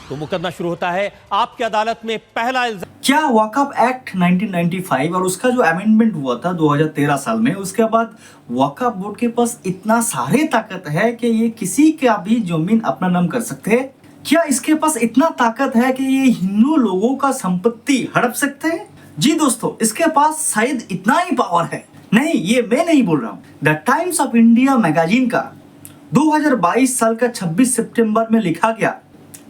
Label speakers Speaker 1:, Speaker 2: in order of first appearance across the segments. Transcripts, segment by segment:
Speaker 1: तो मुकदमा शुरू होता है आपकी अदालत में। पहला इल्जाम,
Speaker 2: क्या वक्फ एक्ट 1995 और उसका जो अमेंडमेंट हुआ था 2013 साल में, उसके बाद वक्फ बोर्ड के पास इतना सारे ताकत है कि ये किसी का भी जमीन अपना नाम कर सकते हैं? क्या इसके पास इतना ताकत है कि ये हिंदू लोगों का संपत्ति हड़प सकते हैं? जी दोस्तों, इसके पास शायद इतना ही पावर है। नहीं, ये मैं नहीं बोल रहा हूँ। The times of India magazine का 2022 साल का 26 सितंबर में लिखा गया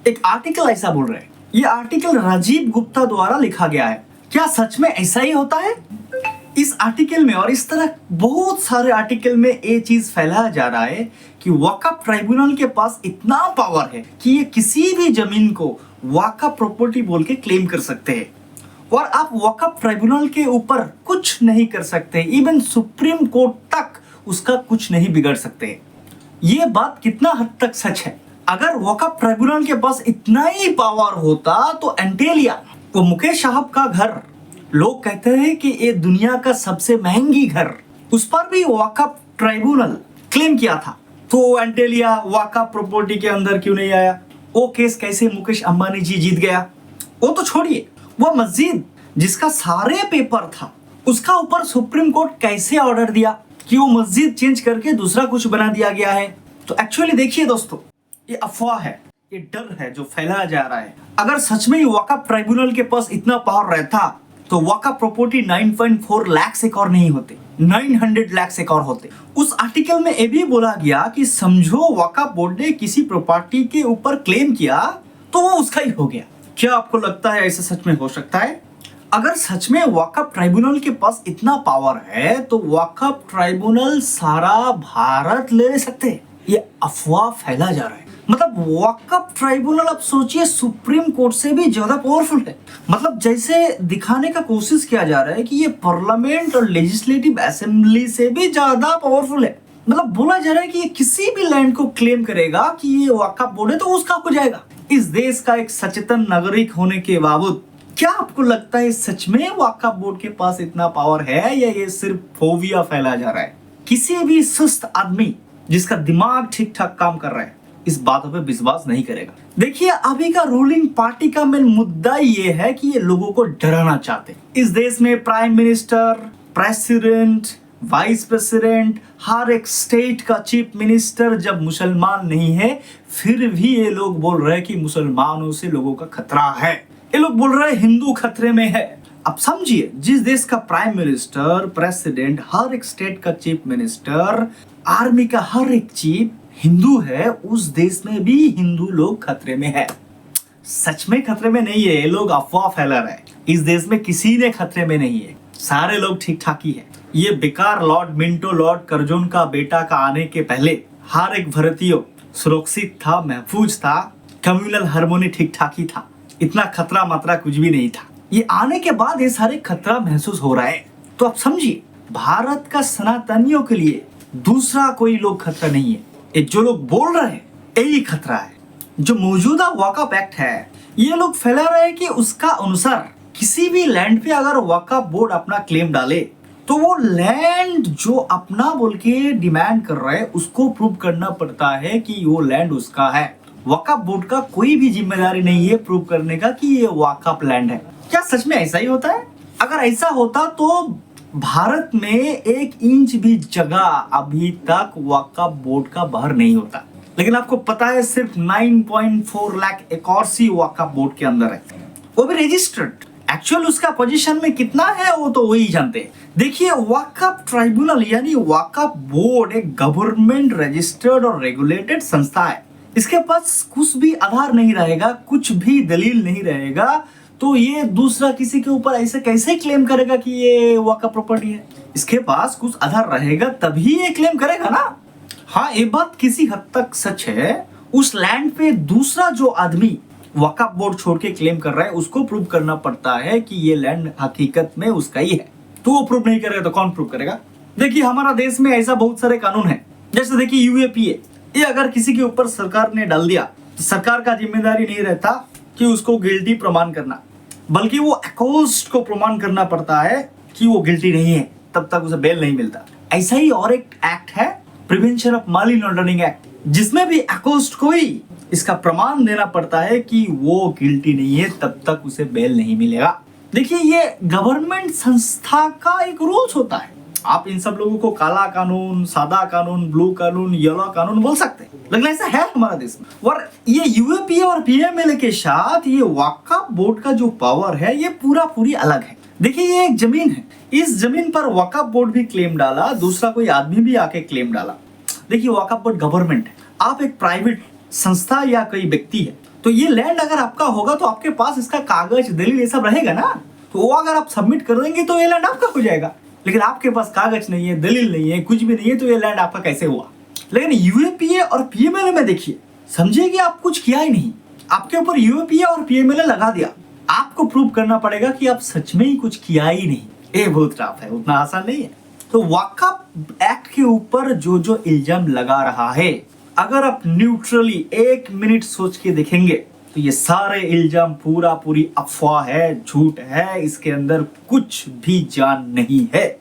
Speaker 2: एक आर्टिकल ऐसा बोल रहे हैं। ये आर्टिकल राजीव गुप्ता द्वारा लिखा गया है। क्या सच में ऐसा ही होता है? इस आर्टिकल में और इस तरह बहुत सारे आर्टिकल में ये चीज फैलाया जा रहा है कि वक्फ ट्राइब्यूनल के पास इतना पावर है कि ये किसी भी जमीन को वक्फ प्रॉपर्टी बोल के क्लेम कर सकते हैं और आप वक्फ ट्राइब्यूनल के ऊपर कुछ नहीं कर सकते। इवन सुप्रीम कोर्ट तक उसका कुछ नहीं बिगड़ सकते। ये बात कितना हद तक सच है? अगर वक्फ ट्राइब्यूनल के पास इतना ही पावर होता तो एंटेलिया, वो मुकेश साहब का घर, लोग कहते हैं कि ये दुनिया का सबसे महंगी घर, उस पर भी वक्फ ट्राइब्यूनल क्लेम किया था। तो एंटेलिया वक्फ प्रॉपर्टी के अंदर क्यों नहीं आया? वो केस कैसे मुकेश अंबानी जी जीत गया? वो तो छोड़िए, वो मस्जिद जिसका सारे पेपर था उसका ऊपर सुप्रीम कोर्ट कैसे ऑर्डर दिया कि वो मस्जिद चेंज करके दूसरा कुछ बना दिया गया है? तो एक्चुअली देखिए दोस्तों, ये अफवाह है, ये डर है जो फैलाया जा रहा है। अगर सच में ही वक्फ ट्राइब्यूनल के पास इतना पावर रहता तो वक्फ प्रॉपर्टी 9.4 लाख एकड़ नहीं होते, 900 लाख एकड़ होते। उस आर्टिकल में ये भी बोला गया कि समझो वक्फ बोर्ड ने किसी प्रॉपर्टी के ऊपर क्लेम किया तो वो उसका ही हो गया। क्या आपको लगता है ऐसा सच में हो सकता है? अगर सच में वक्फ ट्राइब्यूनल के पास इतना पावर है तो वक्फ ट्राइब्यूनल सारा भारत ले सकते हैं। ये अफवाह फैला जा रहा है। मतलब वक्फ ट्राइब्यूनल, अब सोचिए, सुप्रीम कोर्ट से भी ज्यादा पावरफुल है। मतलब जैसे दिखाने का कोशिश किया जा रहा है कि ये पार्लियामेंट और लेजिस्लेटिव असेंबली से भी ज्यादा पावरफुल है। मतलब बोला जा रहा है कि ये किसी भी लैंड को क्लेम करेगा कि ये वक्फ बोर्ड है तो उसका हो जाएगा। इस देश का एक सचेतन नागरिक होने के बावजूद क्या आपको लगता है सच में वक्फ बोर्ड के पास इतना पावर है या ये सिर्फ फोबिया फैलाया जा रहा है? किसी भी सुस्त आदमी जिसका दिमाग ठीक ठाक काम कर रहा है इस बातों पे विश्वास नहीं करेगा। देखिए, अभी का रूलिंग पार्टी का मेन मुद्दा ये है कि ये लोगों को डराना चाहते हैं। इस देश में prime minister, president, vice president, हर एक स्टेट का चीफ मिनिस्टर जब मुसलमान नहीं है, फिर भी ये लोग बोल रहे हैं कि मुसलमानों से लोगों का खतरा है। ये लोग बोल रहे हैं हिंदू खतरे में है। अब समझिए, जिस देश का प्राइम मिनिस्टर, प्रेसिडेंट, हर एक स्टेट का चीफ मिनिस्टर, आर्मी का हर एक चीफ हिंदू है, उस देश में भी हिंदू लोग खतरे में है। सच में खतरे में नहीं है, ये लोग अफवाह फैला रहे हैं। इस देश में किसी ने खतरे में नहीं है, सारे लोग ठीक ठाक ही है। ये बेकार लॉर्ड मिंटो लॉर्ड कर्जोन का बेटा का आने के पहले हर एक भारतीय सुरक्षित था, महफूज था, कम्युनल हार्मोनी ठीक ठाक ही था, इतना खतरा मात्रा कुछ भी नहीं था। ये आने के बाद ये सारे खतरा महसूस हो रहा है। तो आप समझिए, भारत का सनातनियों के लिए दूसरा कोई लोग खतरा नहीं है। ये जो लोग बोल रहे हैं यही खतरा है। जो मौजूदा वक्फ एक्ट है, ये लोग फैला रहे हैं कि उसका अनुसार किसी भी लैंड पे अगर वक्फ बोर्ड अपना क्लेम डाले तो वो लैंड जो अपना बोल के डिमांड कर रहा है उसको प्रूव करना पड़ता है कि वो लैंड उसका है। वक्फ बोर्ड का कोई भी जिम्मेदारी नहीं है प्रूव करने का कि ये वक्फ लैंड है। क्या सच में ऐसा ही होता है? अगर ऐसा होता तो भारत में 1 इंच भी जगह अभी तक वक्फ बोर्ड का बाहर नहीं होता। लेकिन आपको पता है सिर्फ 9.4 लाख एकड़ सी वक्फ बोर्ड के अंदर है, वो भी रजिस्टर्ड। एक्चुअल उसका पोजीशन में कितना है वो तो वही जानते हैं। देखिए, वक्फ ट्राइब्यूनल यानी वक्फ बोर्ड एक गवर्नमेंट रजिस्टर्ड और रेगुलेटेड संस्था है। इसके पास कुछ भी आधार नहीं रहेगा, कुछ भी दलील नहीं रहेगा, तो ये दूसरा किसी के ऊपर ऐसे कैसे क्लेम करेगा कि ये वक्फ प्रॉपर्टी है? इसके पास कुछ आधार रहेगा तभी ये क्लेम करेगा ना। हाँ, ये बात किसी हद तक सच है। उस लैंड पे दूसरा जो आदमी वक्फ बोर्ड छोड़ के क्लेम कर रहा है उसको प्रूव करना पड़ता है कि ये लैंड हकीकत में उसका ही है। तो वो प्रूव नहीं करेगा तो कौन प्रूव करेगा? देखिए, हमारा देश में ऐसा बहुत सारे कानून है। जैसे देखिए यूएपीए, ये अगर किसी के ऊपर सरकार ने डाल दिया तो सरकार का जिम्मेदारी नहीं रहता कि उसको गिल्टी प्रमाण करना, बल्कि वो अक्यूज्ड को प्रमाण करना पड़ता है कि वो गिल्टी नहीं है, तब तक उसे बेल नहीं मिलता। ऐसा ही और एक एक्ट है, prevention of money laundering act, जिसमें भी अक्यूज्ड को ही इसका प्रमाण देना पड़ता है कि वो गिल्टी नहीं है, तब तक उसे बेल नहीं मिलेगा। देखिए, ये गवर्नमेंट संस्था का एक रूल्स होता है। आप इन सब लोगों को काला कानून, सादा कानून, ब्लू कानून, येलो कानून बोल सकते हैं, लेकिन ऐसा है हमारा देश में। और ये यूएपीए और पीएमएलए के साथ ये वक्फ बोर्ड का जो पावर है ये पूरी अलग है। देखिए, ये एक जमीन है, इस जमीन पर वक्फ बोर्ड भी क्लेम डाला, दूसरा कोई आदमी भी आके क्लेम डाला। देखिए, वक्फ बोर्ड गवर्नमेंट है, आप एक प्राइवेट संस्था या कोई व्यक्ति है, तो ये लैंड अगर आपका होगा तो आपके पास इसका कागज, दलील ये सब रहेगा ना, तो वो अगर आप सबमिट कर देंगे तो ये लैंड आपका हो जाएगा। लेकिन आपके पास कागज नहीं है, दलील नहीं है, कुछ भी नहीं है, तो ये लैंड आपका कैसे हुआ? लेकिन यूएपीए और पीएमएलए में देखिए, समझिए कि आप कुछ किया ही नहीं, आपके ऊपर यूएपीए और पीएमएलए लगा दिया। आपको प्रूव करना पड़ेगा कि आप सच में ही कुछ किया ही नहीं। ये बहुत टफ है, उतना आसान नहीं है। तो वक्फ एक्ट के ऊपर जो जो इल्जाम लगा रहा है, अगर आप न्यूट्रली 1 मिनट सोच के देखेंगे तो ये सारे इल्जाम पूरी अफवाह है, झूठ है, इसके अंदर कुछ भी जान नहीं है।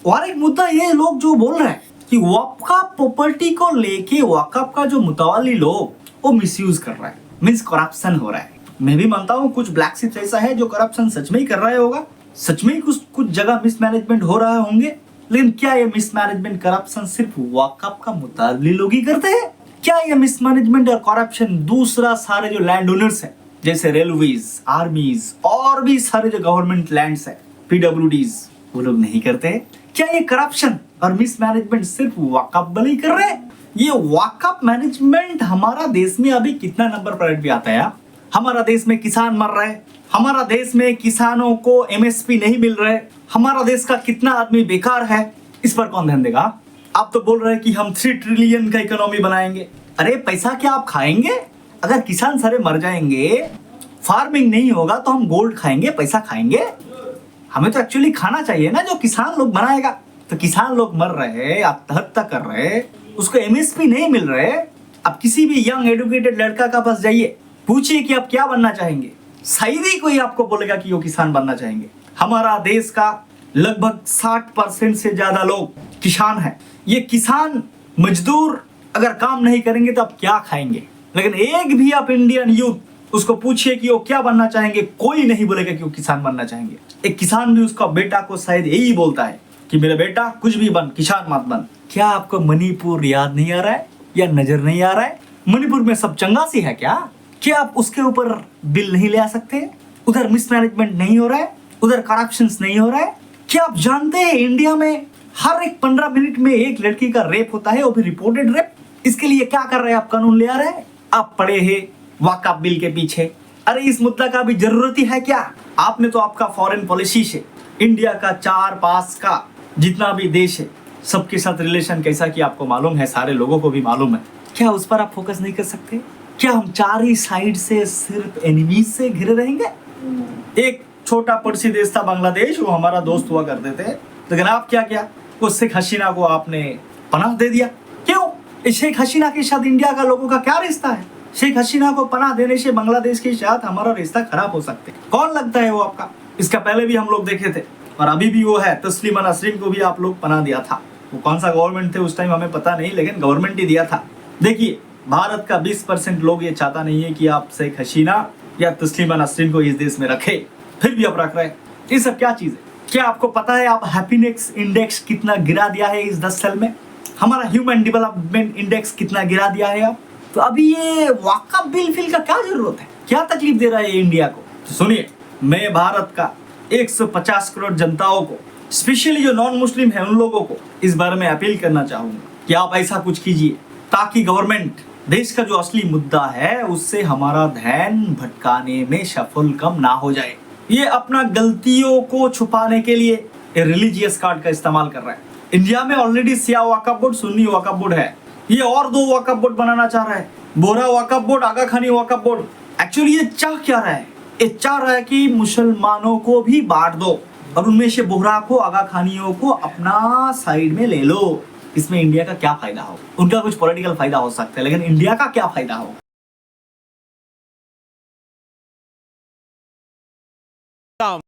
Speaker 2: और एक मुद्दा ये लोग जो बोल रहे हैं कि वक्फ प्रॉपर्टी को लेके वक्फ का जो मुतवाली लोग वो मिसयूज कर रहा है, मींस करप्शन हो रहा है। मैं भी मानता हूँ कुछ ब्लैक शिप्स ऐसा है जो करप्शन सच में ही कर रहा है होगा, सच में ही कुछ जगह मिसमैनेजमेंट हो रहा होंगे। लेकिन क्या ये मिसमैनेजमेंट, करप्शन सिर्फ वक्फ का मुतवाली लोग ही करते हैं? क्या ये मिसमैनेजमेंट और करप्शन दूसरा सारे जो लैंड ओनर्स है, जैसे रेलवेज, आर्मीज और भी सारे जो गवर्नमेंट लैंड्स है, पीडब्ल्यूडीज, वो लोग नहीं करते? क्या ये करप्शन और मिसमैनेजमेंट सिर्फ वक्फ वाले ही कर रहे हैं? ये वक्फ मैनेजमेंट हमारा देश में अभी कितना नंबर पर भी आता है? हमारा देश में किसान मर रहे हैं, हमारा देश में किसानों को एमएसपी नहीं मिल रहे, हमारा देश का कितना आदमी बेकार है, इस पर कौन ध्यान देगा? आप तो बोल रहे हैं कि हम 3 ट्रिलियन का इकोनॉमी बनाएंगे। अरे पैसा क्या आप खाएंगे? अगर किसान सारे मर जाएंगे, फार्मिंग नहीं होगा, तो हम गोल्ड खाएंगे, पैसा खाएंगे? हमें तो एक्चुअली खाना चाहिए ना जो किसान लोग बनाएगा। तो किसान लोग मर रहे हैं, आत्महत्या कर रहे हैं, उसको एमएसपी नहीं मिल रहे। अब किसी भी यंग एडुकेटेड लड़का का पास जाइए, पूछिए कि आप क्या बनना चाहेंगे, शायद ही कोई आपको बोलेगा कि वो किसान बनना चाहेंगे। हमारा देश का लगभग 60% से ज्यादा लोग किसान हैं। ये किसान मजदूर अगर काम नहीं करेंगे तो आप क्या खाएंगे? लेकिन एक भी आप इंडियन यूथ उसको पूछिए कि वो क्या बनना चाहेंगे, कोई नहीं बोलेगा कि वो किसान बनना चाहेंगे। एक किसान भी उसका बेटा को शायद यही बोलता है कि मेरा बेटा कुछ भी बन, किसान मत बन। क्या आपको मणिपुर याद नहीं आ रहा है या नजर नहीं आ रहा है? मणिपुर में सब चंगासी है क्या? क्या आप उसके ऊपर बिल नहीं ले आ सकते? उधर मिसमैनेजमेंट नहीं हो रहा है, उधर करप्शन नहीं हो रहा है? क्या आप जानते हैं इंडिया में हर एक 15 मिनट में एक लड़की का रेप होता है, वो भी रिपोर्टेड रेप? इसके लिए क्या कर रहे हैं आप? कानून ले आ रहे हैं? आप पड़े हैं वक्फ बिल के पीछे। अरे इस मुद्दा का भी जरूरत ही है क्या? आपने तो आपका फॉरेन पॉलिसी से इंडिया का 4-5 का जितना भी देश है सबके साथ रिलेशन कैसा कि आपको मालूम है, सारे लोगों को भी मालूम है। क्या उस पर आप फोकस नहीं कर सकते? क्या हम चार ही साइड से सिर्फ एनिमीज से घिरे रहेंगे? एक छोटा पड़ोसी देश था बांग्लादेश, वो हमारा दोस्त हुआ करते थे, लेकिन आप क्या किया? वो शेख हसीना को आपने पनाह दे दिया। क्यों? शेख हसीना के साथ इंडिया का लोगों का क्या रिश्ता है? शेख हसीना को पनाह देने से बांग्लादेश के साथ हमारा रिश्ता खराब हो सकते? कौन लगता है वो आपका? इसका पहले भी हम लोग देखे थे और अभी भी वो है। तस्लीमा नसरीन को भी आप लोग पनाह दिया था। वो कौन सा गवर्नमेंट थे उस टाइम हमें पता नहीं, लेकिन गवर्नमेंट ही दिया था। देखिए, भारत का 20% लोग ये चाहता नहीं है कि आप शेख हसीना या तस्लीमा नसरीन को इस देश में रखे, फिर भी आप रख रहे हैं। ये सब क्या चीज है? क्या आपको पता है आप हैप्पीनेस इंडेक्स कितना गिरा दिया है इस 10 साल में? हमारा ह्यूमन डेवलपमेंट इंडेक्स कितना गिरा दिया है आप? तो अभी ये वक्फ बिल फिल का क्या जरूरत है? क्या तकलीफ दे रहा है ये इंडिया को? तो सुनिए, मैं भारत का 150 करोड़ जनताओं को, स्पेशली जो नॉन मुस्लिम है उन लोगों को इस बारे में अपील करना चाहूंगा कि आप ऐसा कुछ कीजिए ताकि गवर्नमेंट देश का जो असली मुद्दा है उससे हमारा ध्यान भटकाने में सफल कम ना हो जाए। ये अपना गलतियों को छुपाने के लिए रिलीजियस कार्ड का इस्तेमाल कर रहा है। इंडिया में ऑलरेडी सिया वक्फ बोर्ड, सुन्नी वक्फ बोर्ड है, ये और 2 वक्फ बोर्ड बनाना चाह रहा है, बोहरा वक्फ बोर्ड, आगा खानी वक्फ बोर्ड। एक्चुअली ये चाह क्या रहा है? ये चाह रहा है कि मुसलमानों को भी बांट दो और उनमें से बोहरा को, आगा खानियों को अपना साइड में ले लो। इसमें इंडिया का क्या फायदा हो? उनका कुछ पॉलिटिकल फायदा हो सकता है, लेकिन इंडिया का क्या फायदा हो?